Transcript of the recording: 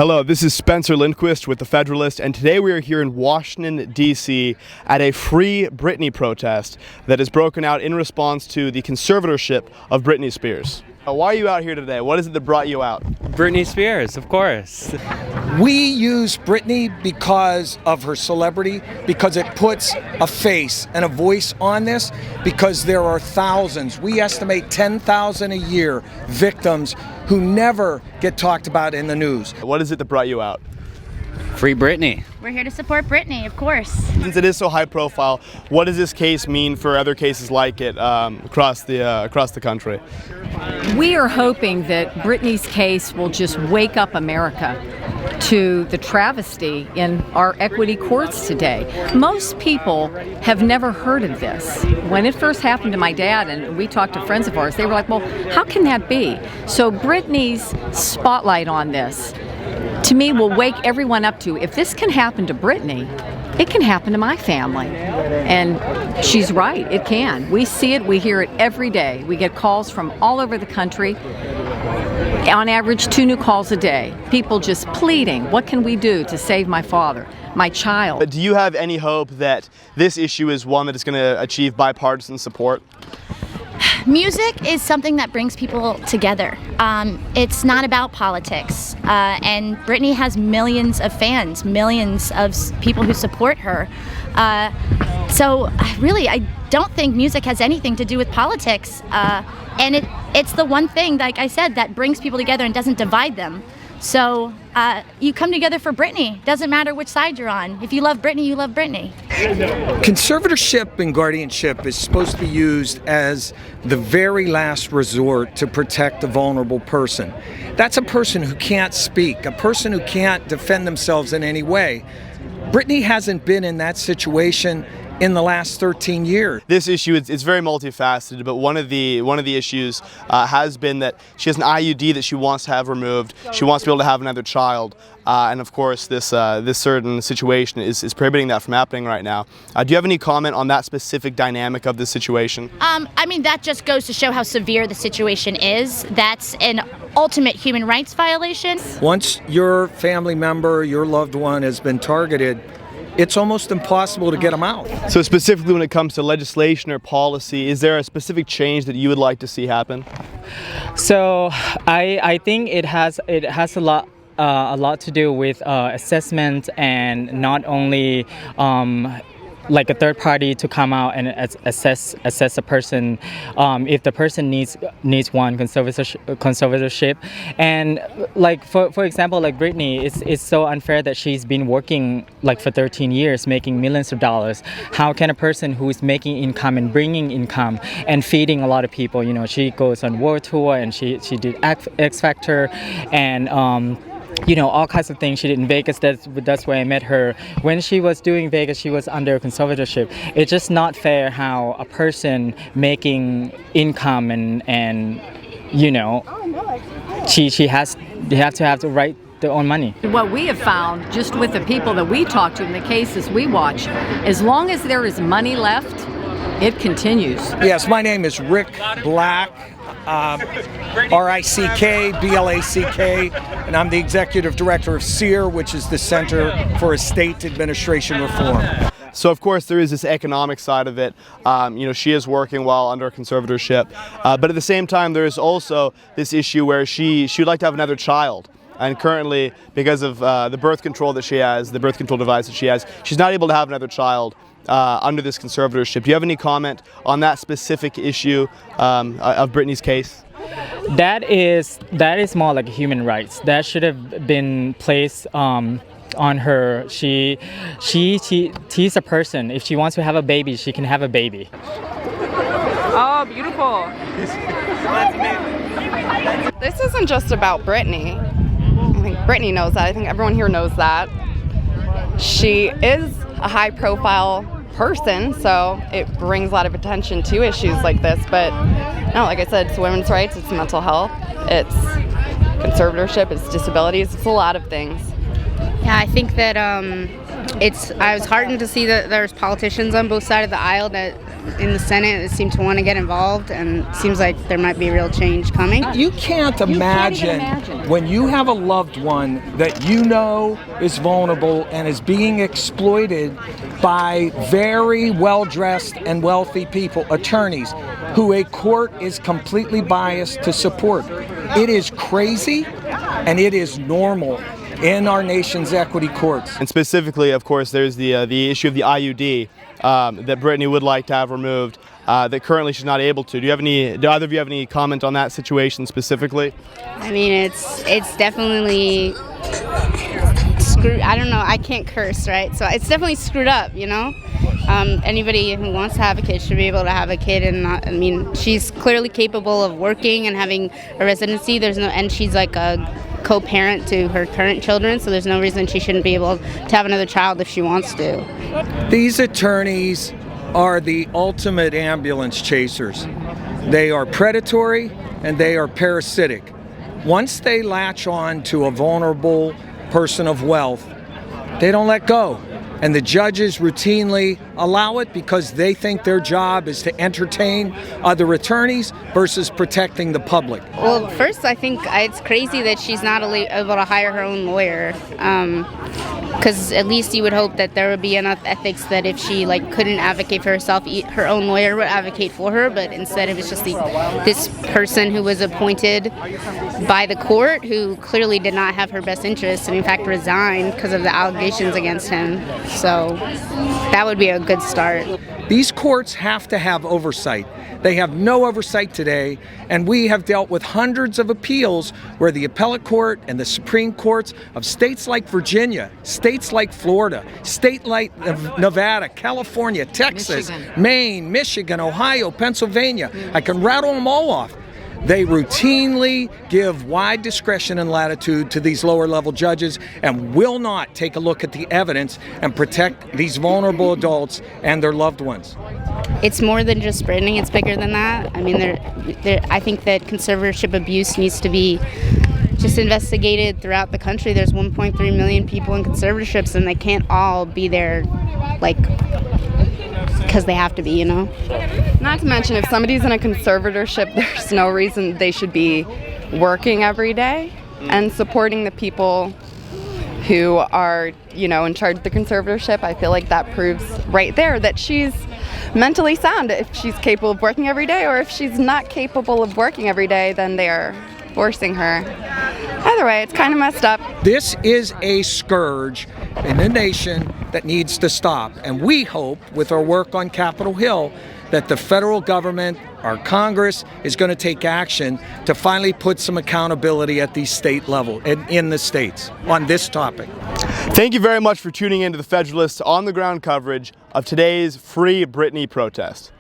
Hello, this is Spencer Lindquist with the Federalist, and today we are here in Washington, D.C. at a Free Britney protest that has broken out in response to the conservatorship of Britney Spears. Why are you out here today? What is it that brought you out? Britney Spears, of course. We use Britney because of her celebrity, because it puts a face and a voice on this, because there are thousands, we estimate 10,000 a year, victims who never get talked about in the news. What is it that brought you out? Free Britney. We're here to support Britney, of course. Since it is so high profile, what does this case mean for other cases like it across the country? We are hoping that Britney's case will just wake up America to the travesty in our equity courts today. Most people have never heard of this. When it first happened to my dad, and we talked to friends of ours, they were like, well, how can that be? So Britney's spotlight on this, to me, will wake everyone up to, if this can happen to Britney, it can happen to my family. And she's right, it can. We see it, we hear it every day. We get calls from all over the country. On average, 2 new calls a day. People just pleading, what can we do to save my father, my child? But do you have any hope that this issue is one that is going to achieve bipartisan support? Music is something that brings people together. It's not about politics. And Britney has millions of fans, millions of people who support her. So really, I don't think music has anything to do with politics. And it's the one thing, like I said, that brings people together and doesn't divide them. So you come together for Britney. Doesn't matter which side you're on. If you love Britney, you love Britney. Conservatorship and guardianship is supposed to be used as the very last resort to protect a vulnerable person. That's a person who can't speak, a person who can't defend themselves in any way. Britney hasn't been in that situation in the last 13 years. This issue is very multifaceted, but one of the issues has been that she has an IUD that she wants to have removed. She wants to be able to have another child, and of course this certain situation is prohibiting that from happening right now. Do you have any comment on that specific dynamic of this situation? I mean, that just goes to show how severe the situation is. That's an ultimate human rights violation. Once your family member, your loved one has been targeted, it's almost impossible to get them out. So specifically when it comes to legislation or policy, is there a specific change that you would like to see happen? So I think it has a lot to do with assessment, and not only like a third party to come out and assess a person if the person needs one conservatorship. And like for example, like Britney, it's so unfair that she's been working like for 13 years making millions of dollars. How can a person who is making income and bringing income and feeding a lot of people, you know, she goes on world tour and she did X Factor and you know, all kinds of things she did in Vegas. That's where I met her. When she was doing Vegas, she was under conservatorship. It's just not fair how a person making income and you know, they have to write their own money. What we have found, just with the people that we talk to in the cases we watch, as long as there is money left, it continues. Yes, my name is Rick Black, R-I-C-K-B-L-A-C-K, and I'm the executive director of SEER, which is the Center for Estate Administration Reform. So of course there is this economic side of it. You know, she is working while under a conservatorship, but at the same time there is also this issue where she would like to have another child. And currently, because of the birth control that she has, the birth control device that she has, she's not able to have another child under this conservatorship. Do you have any comment on that specific issue of Britney's case? That is more like human rights. That should have been placed on her. She's a person. If she wants to have a baby, she can have a baby. Oh, beautiful. This isn't just about Britney. I think Britney knows that. I think everyone here knows that. She is a high-profile person, so it brings a lot of attention to issues like this. But no, like I said, it's women's rights, it's mental health, it's conservatorship, it's disabilities, it's a lot of things. Yeah, I think that I was heartened to see that there's politicians on both sides of the aisle that in the Senate seem to want to get involved, and it seems like there might be real change coming. You can't imagine when you have a loved one that you know is vulnerable and is being exploited by very well-dressed and wealthy people, attorneys, who a court is completely biased to support. It is crazy, and it is normal in our nation's equity courts. And specifically, of course, there's the issue of the IUD that Britney would like to have removed, that currently she's not able to. Do either of you have any comment on that situation specifically? I mean, it's definitely screwed. I don't know. I can't curse, right? So it's definitely screwed up, you know. Anybody who wants to have a kid should be able to have a kid, and not. I mean, she's clearly capable of working and having a residency. And she's like a co-parent to her current children, so there's no reason she shouldn't be able to have another child if she wants to. These attorneys are the ultimate ambulance chasers. They are predatory and they are parasitic. Once they latch on to a vulnerable person of wealth, they don't let go. And the judges routinely allow it because they think their job is to entertain other attorneys versus protecting the public. Well, first, I think it's crazy that she's not able to hire her own lawyer. Because at least you would hope that there would be enough ethics that if she couldn't advocate for herself, her own lawyer would advocate for her. But instead, it was just this person who was appointed by the court who clearly did not have her best interests and in fact resigned because of the allegations against him. So that would be a good start. These courts have to have oversight. They have no oversight today, and we have dealt with hundreds of appeals where the appellate court and the Supreme Courts of states like Virginia, states like Florida, state like Nevada, California, Texas, Maine, Michigan, Ohio, Pennsylvania, I can rattle them all off. They routinely give wide discretion and latitude to these lower level judges and will not take a look at the evidence and protect these vulnerable adults and their loved ones. It's more than just Britney. It's bigger than that. I mean, I think that conservatorship abuse needs to be just investigated throughout the country. There's 1.3 million people in conservatorships, and they can't all be there because they have to be, you know? Not to mention, if somebody's in a conservatorship, there's no reason they should be working every day and supporting the people who are, in charge of the conservatorship. I feel like that proves right there that she's mentally sound if she's capable of working every day, or if she's not capable of working every day, then they are forcing her. Either way, it's kind of messed up. This is a scourge in a nation that needs to stop. And we hope, with our work on Capitol Hill, that the federal government, our Congress, is going to take action to finally put some accountability at the state level and in the states on this topic. Thank you very much for tuning in to the Federalist on-the-ground coverage of today's Free Britney protest.